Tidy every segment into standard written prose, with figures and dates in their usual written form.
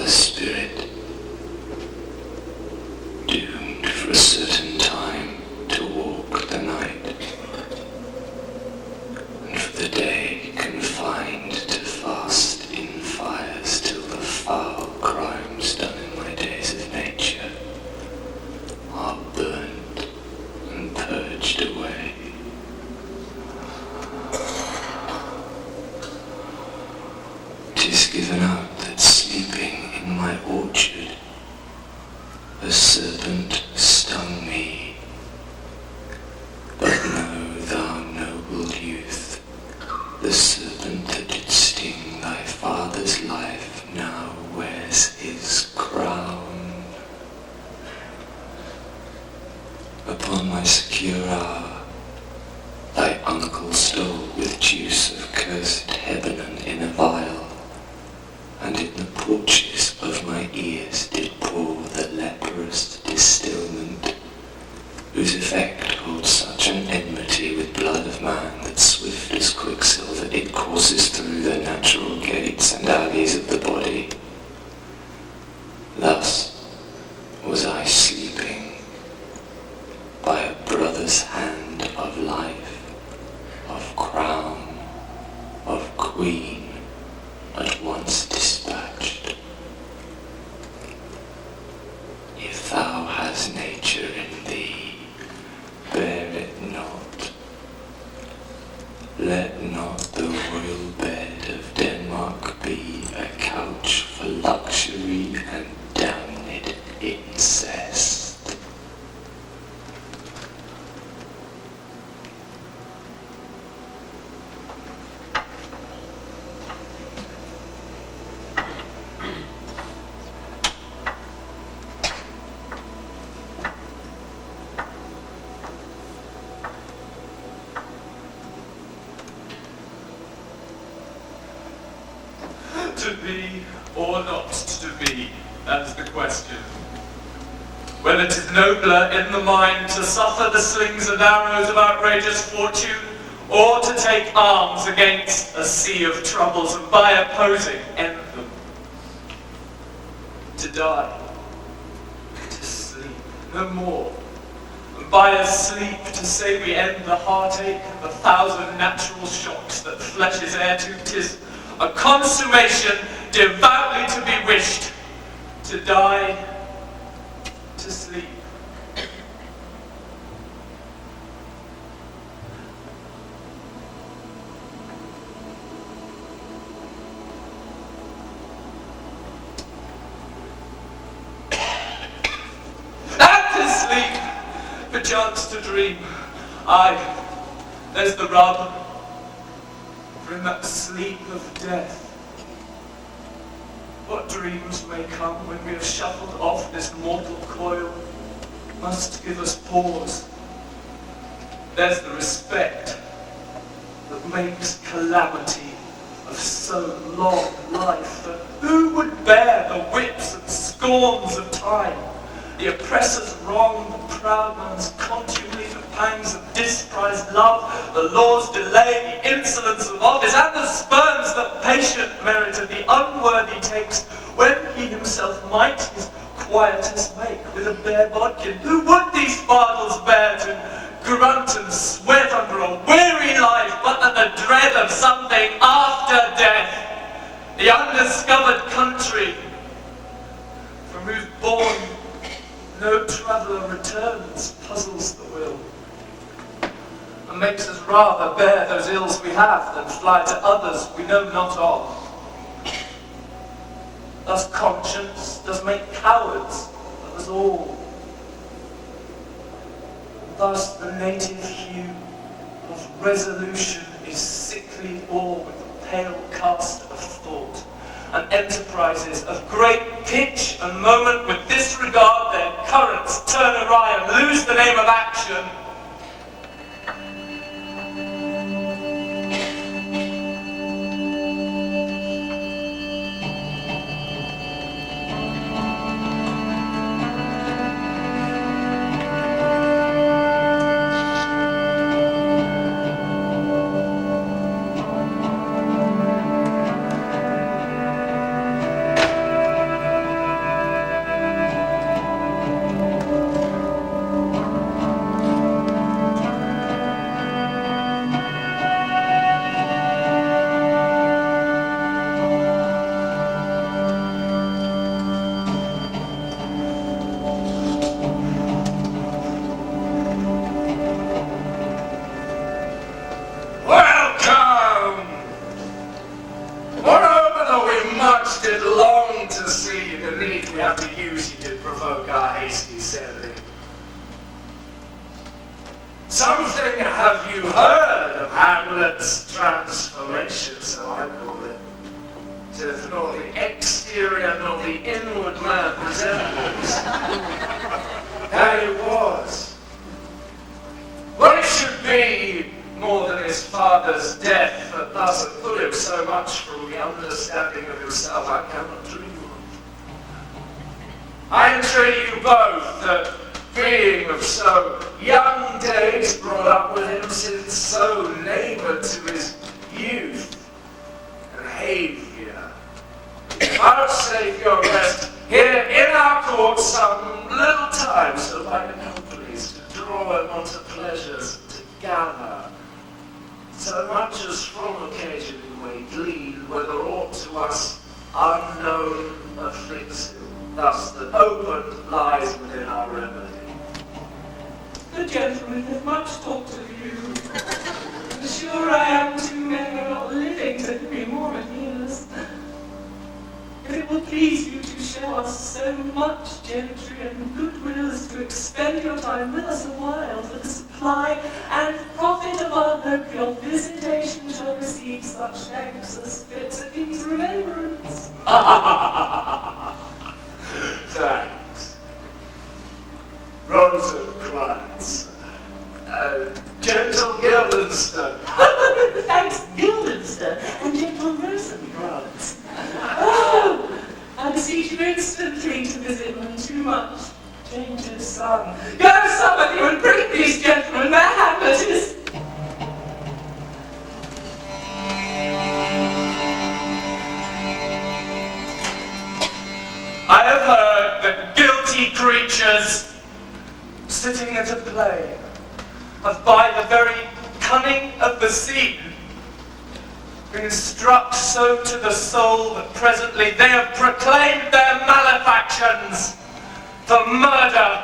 father spirit, doomed for a certain time to walk the night, and for the day confined to fast in fires till the foul crimes done in my days of nature are burnt and purged away. 'Tis given out that sleeping in my orchard a serpent stung me, but know thou, noble youth, the serpent that did sting thy father's life now wears his crown. Upon my secure hour thy uncle stole with juice of cursed Hebanon in a vial, and in the porches of my ears did pour the leprous distilment, whose effect holds such an enmity with blood of man that swift as quicksilver it courses through the natural gates and alleys of the body. Thus was I sleeping by a brother's hand of life, of crown, of queen, at once dispatched. If thou hast nature in thee, bear it not. Let not the royal bed of Denmark be a couch for luxury and damned incest. To be or not to be, that's the question. Whether 'tis nobler in the mind to suffer the slings and arrows of outrageous fortune, or to take arms against a sea of troubles and by opposing end them. To die, to sleep, no more. And by a sleep to say we end the heartache and the thousand natural shocks that flesh is heir to. 'Tis a consummation devoutly to be wished, to die, to sleep. And to sleep, perchance to dream. Aye, there's the rub. For in that sleep of death, what dreams may come when we have shuffled off this mortal coil must give us pause. There's the respect that makes calamity of so long life, that who would bear the whips and scorns of time, the oppressor's wrong, the proud man's contumely, the pangs of disprized love, the law's delay, the insolence of office, and the spurns that patient merit of the unworthy takes, when he himself might his quietus make with a bare bodkin? Who would these fardels bear to grunt and sweat under a weary life, but that the dread of something after death, the undiscovered country, from whose bourne no traveller returns, puzzles the will, and makes us rather bear those ills we have than fly to others we know not of. Thus conscience does make cowards of us all. Thus the native hue of resolution is sickly o'er with the pale cast of thought, and enterprises of great pitch and moment with disregard their currents turn awry and lose the name of action. something have you heard of Hamlet's transformation, so I call it? Tis nor the exterior nor the inward man resembles. That it was. Well, it should be more than his father's death that thus had put him so much from the understanding of himself I cannot dream of. I entreat you both that, being of so young days brought up with him, since so laboured to his youth and haviour, vouchsafe your rest here in our court some little time, so by the companies to draw him unto pleasures together, so much as from occasion we may glean whether aught to us unknown afflicts him, thus that open lies within our remedy. The gentlemen have much talked of you. I'm sure I am too many are not living to be more of years. If it will please you to show us so much gentry and goodwill as to expend your time with us a while for the supply and profit of our hope, your visitation shall receive such thanks as fits a king's remembrance. Thanks. Rosencrantz. Gentle Guildenstern. Thanks, Guildenstern and gentle Rosencrantz. Oh, I beseech you instantly to visit when too much changes son. Go, somebody, and bring these gentlemen their hammers. I have heard that guilty creatures sitting at a play have by the very cunning of the scene been struck so to the soul that presently they have proclaimed their malefactions for murder,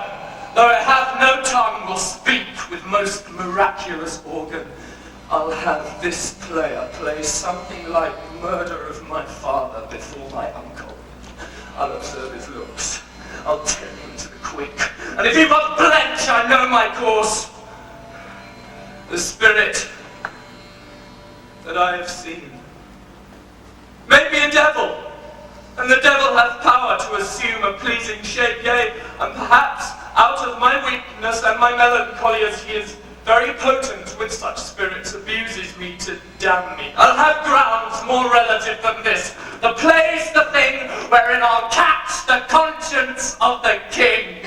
though it hath no tongue will speak with most miraculous organ. I'll have this player play something like murder of my father before my uncle. I'll observe his looks. I'll tend him to the quick. And if he but blench, I know my course. The spirit that I have seen may be a devil, and the devil hath power to assume a pleasing shape, yea, and perhaps out of my weakness and my melancholy, as he is very potent with such spirits, abuses me to damn me. I'll have grounds more relative than this. The play's the thing wherein I'll catch the conscience of the king.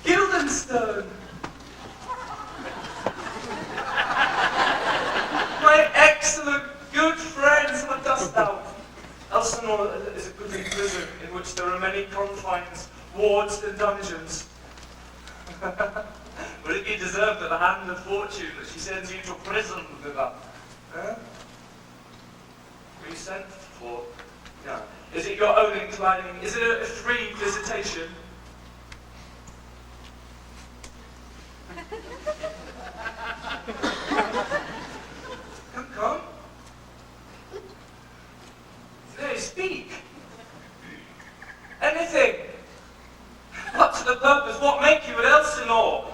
Guildenstern. My excellent good friends, what dost thou? Elsinore nor is a goodly prison in which there are many confines, wards and dungeons. Will it be deserved at the hand of fortune that she sends you to prison with her? Huh? Were you sent for? No. Is it your own inclining? Is it a free visitation? Come. Nay, speak. Anything. What to the purpose? What make you at Elsinore?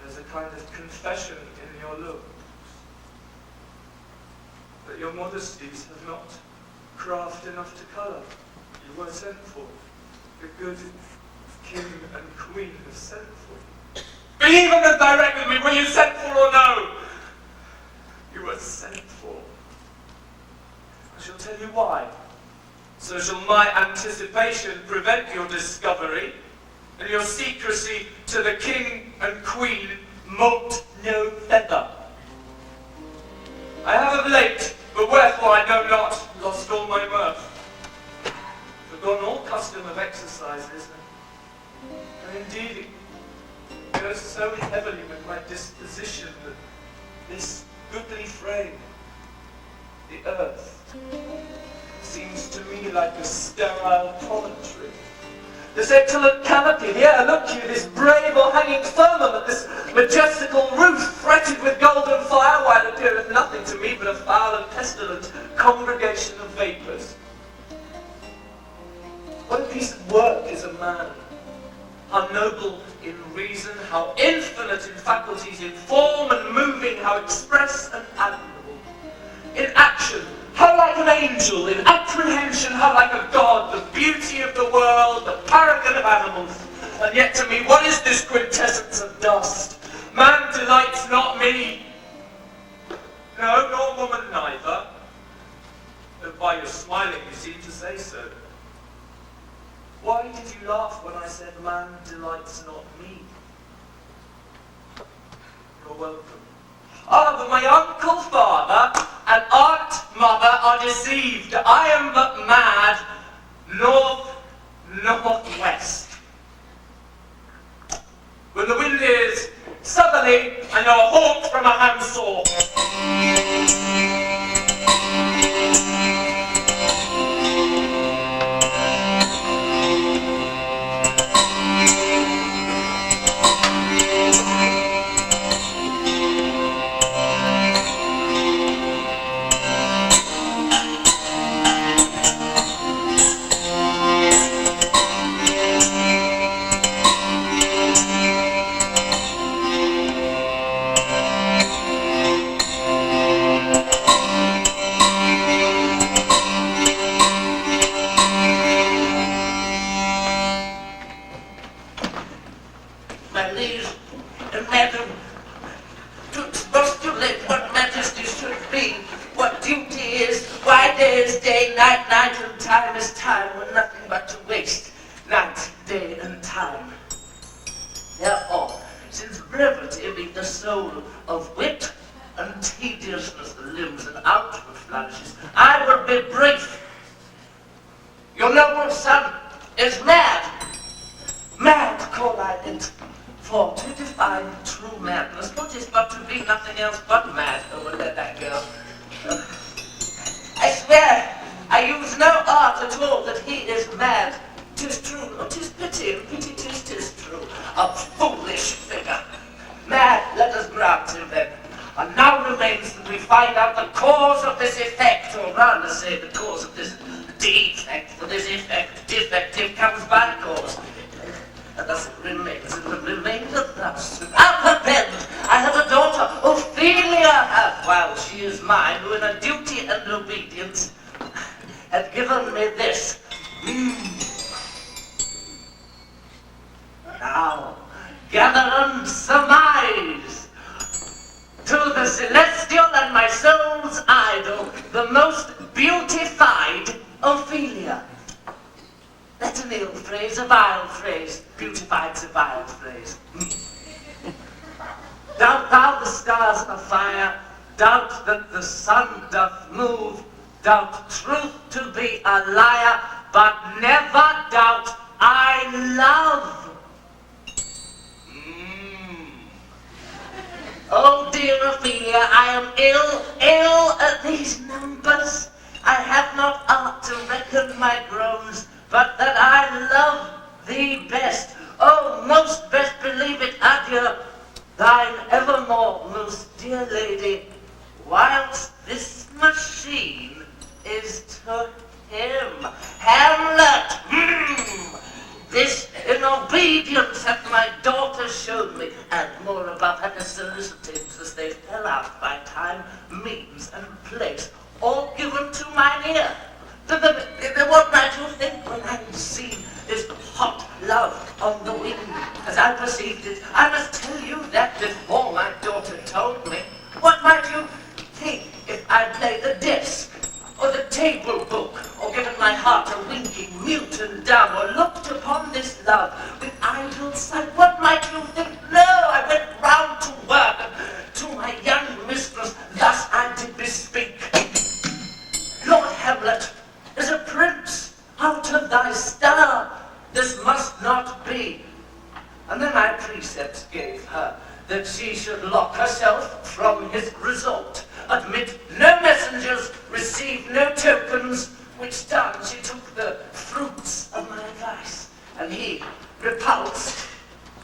There's a kind of confession in your looks that your modesties have not craft enough to colour. You were sent for. The good king and queen have sent for you. Be even as direct with me, were you sent for or no? You were sent for. I shall tell you why. So shall my anticipation prevent your discovery, and your secrecy to the king and queen moult no feather. I have of late, but wherefore I know not, lost all my mirth, forgone all custom of exercises, and indeed it goes so heavily with my disposition that this goodly frame, the earth, seems to me like a sterile promontory. This excellent canopy, here, look you, this brave o'erhanging firmament, this majestical roof fretted with golden fire, while it appeareth nothing to me but a foul and pestilent congregation of vapours. What a piece of work is a man! How noble in reason, how infinite in faculties, in form and moving, how express and admirable. In action, how like an angel, in apprehension, how like a god, the beauty of the world, the paragon of animals. And yet to me, what is this quintessence of dust? Man delights not me. No, nor woman neither. Though by your smiling you seem to say so. Why did you laugh when I said man delights not me? You're welcome. Ah, but my uncle father and aunt mother are deceived. I am but mad, northwest. When the wind is southerly, I know a hawk from a handsaw. Down that the sun doth move, doubt truth to be a liar, but never doubt I love. Oh dear Ophelia, I am ill at these numbers. I have not art to reckon my groans, but that I love thee best. Oh, most best believe it, adieu, thine evermore most dear lady, whilst this machine is to him. Hamlet, this in obedience hath my daughter showed me, and more above had the solicitings as they fell out by time, means, and place, all given to mine ear. What might you think when I see this hot love on the wing, as I perceived it? I must tell you that before my daughter told me. What might you think if I played the desk, or the table book, or given my heart a winking, mute and dumb, or looked upon this love with idle sight? What might you think? No, I went round to work, to my young mistress, thus I did bespeak. Lord Hamlet is a prince out of thy star. This must not be. And then my precepts gave her that she should lock herself from his resort, admit no messengers, receive no tokens, which done she took the fruits of my advice, and he, repulsed,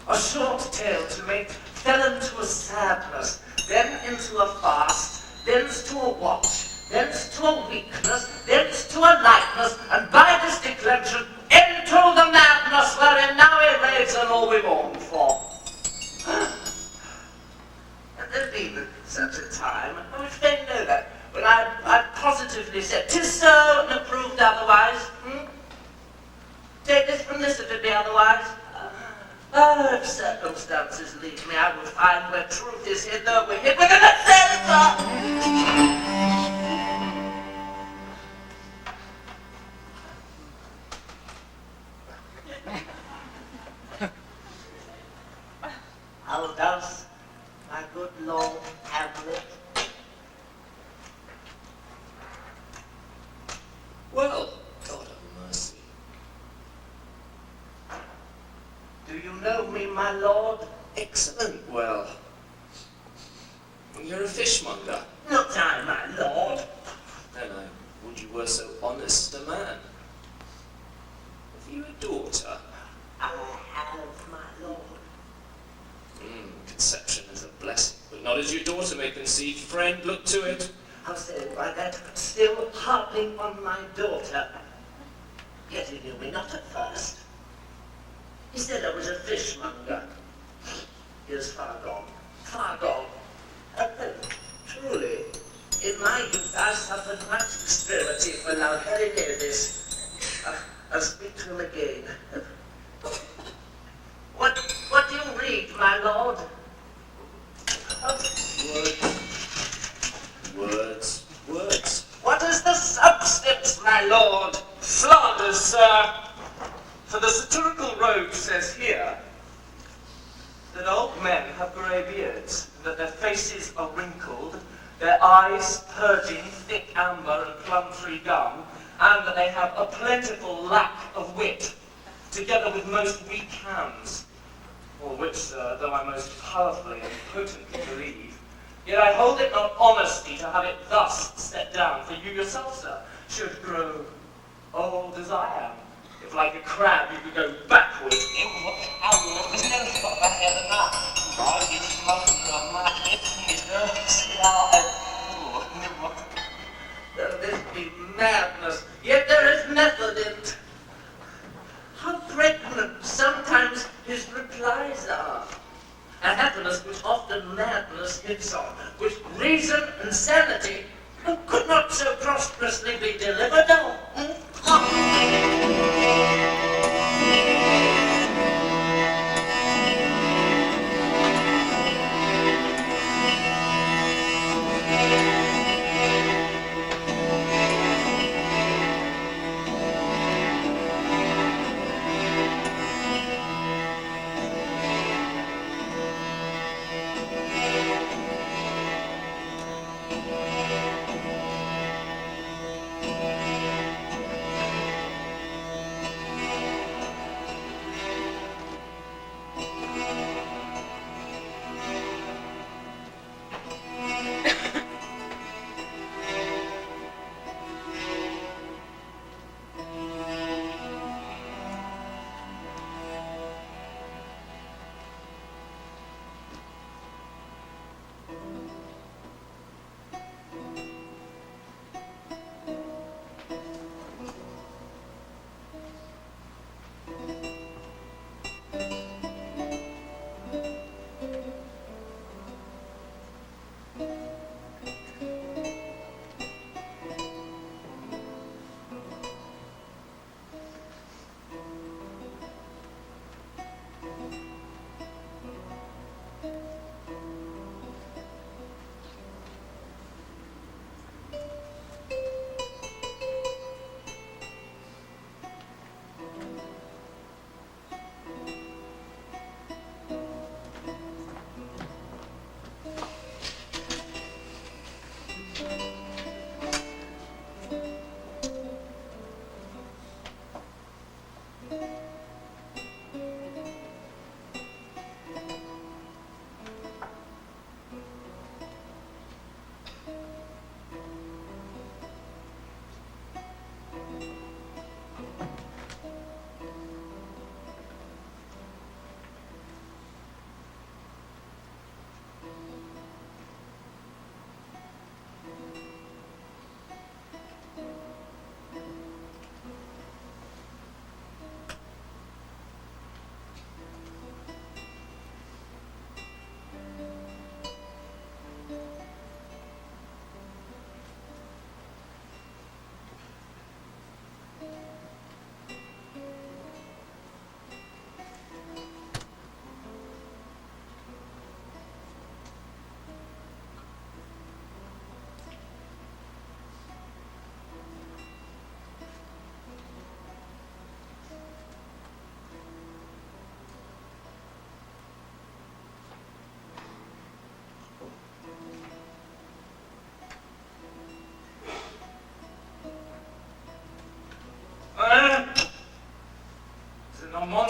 a short tale to make, fell into a sadness, then into a fast, thence to a watch, thence to a weakness, thence to a lightness, and by this declension into the madness wherein now he raves and all we mourn for. And there's been such a time, I would fain know that, when I positively said, 'tis so, and approved otherwise. Take this from this if it be otherwise. If circumstances lead me, I will find where truth is hid, though we're hid within a censer. How does my good Lord Hamlet? Well, God have mercy. Do you know me, my lord? Excellent, well. You're a fishmonger. Not I, my lord. Then I would you were so honest a man. Have you a daughter? I have, my lord. Conception is a blessing, but not as your daughter may conceive. Friend, look to it. How say by that, but still harping on my daughter. Yet he knew me not at first. He said I was a fishmonger. He is far gone, far gone. Truly, in my youth I suffered much extremity for now very near this. I'll speak to him again. What do you read, my lord? Words. What is the substance, my lord? Flanders, sir. For the satirical rogue says here that old men have grey beards, that their faces are wrinkled, their eyes purging thick amber and plum tree gum, and that they have a plentiful lack of wit, together with most weak hands. All which, sir, though I most powerfully and potently believe, yet I hold it not honesty to have it thus set down, for you yourself, sir, should grow old as I am. If like a crab you could go backwards. Though this be madness, yet there is method in't. How pregnant sometimes his replies are. A happiness which often madness hits on, which reason and sanity could not so prosperously be delivered on.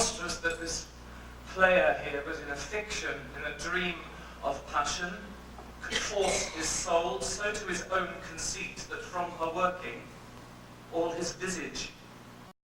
preposterous that this player here was in a fiction, in a dream of passion, could force his soul so to his own conceit that from her working, all his visage